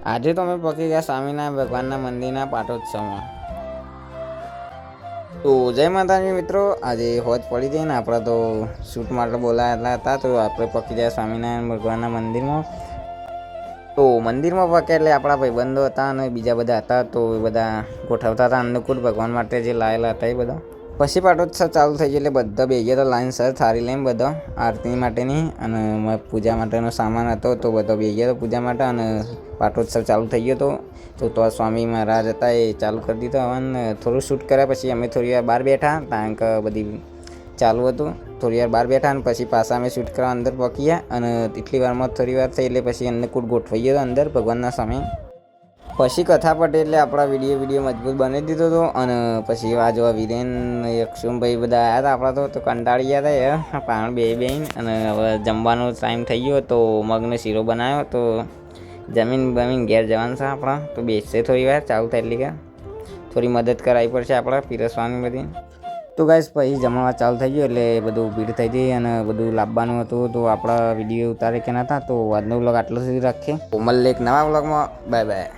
આજે તો અમે પહોંચી ગયા સ્વામિનારાયણ ભગવાનના મંદિરના પાટોત્સવમાં। તો જય માતાજી મિત્રો, આજે હોજ પડી જઈને આપણે તો શૂટ માટે બોલાયેલા હતા, તો આપણે પહોંચી ગયા સ્વામિનારાયણ ભગવાનના મંદિરમાં। તો મંદિરમાં પહોંચ્યા એટલે આપણા ભાઈબંધો હતા અને બીજા બધા હતા, તો એ બધા ગોઠવતા હતા અન્નકૂટ ભગવાન માટે જે લાયેલા હતા એ બધા। પછી પાટોત્સવ ચાલુ થઈ ગયો એટલે બધા બે ગયા તો લાઈન સર થાળી લઈને બધા આરતી માટેની અને પૂજા માટેનો સામાન હતો, તો બધો બે ગયા તો પૂજા માટે અને પાટોત્સવ ચાલુ થઈ ગયો તો સ્વામી મહારાજ હતા એ ચાલુ કરી દીધો અને થોડું શૂટ કર્યા। પછી અમે થોડી વાર બહાર બેઠા કારણ કે બધી ચાલુ હતું, થોડી વાર બહાર બેઠા અને પછી પાછા અમે શૂટ કરવા અંદર પહોંચ્યા અને એટલી વારમાં થોડી વાર થઈ એટલે પછી અન્નકૂટ ગોઠવાઈ ગયો અંદર ભગવાનના સામે। પછી કથા પટે એટલે આપણા વિડીયો મજબૂત બનાવી દીધો હતો અને પછી આ જોવા વિરેન યક્ષુમભાઈ બધા આવ્યા હતા આપણા તો કંટાળી ગયા હતા યાર પાણ બેહીને। અને હવે જમવાનો ટાઈમ થઈ ગયો તો મગનો શીરો બનાવ્યો, તો જમીન ઘેર જવાનું છે આપણા, તો બેસશે થોડી વાર ચાલુ થાય એટલે કે થોડી મદદ કરાવી પડશે આપણે પીરસવાની બધી। તો ગાઈસ પછી જમવા ચાલુ થઈ ગયું એટલે બધું ભીડ થઈ ગઈ અને બધું લાવવાનું હતું, તો આપણા વિડીયો ઉતારે કે નહોતા, તો આજનો વ્લોગ આટલો સુધી રાખીએ। મળીએ એક નવા વ્લોગમાં, બાય બાય।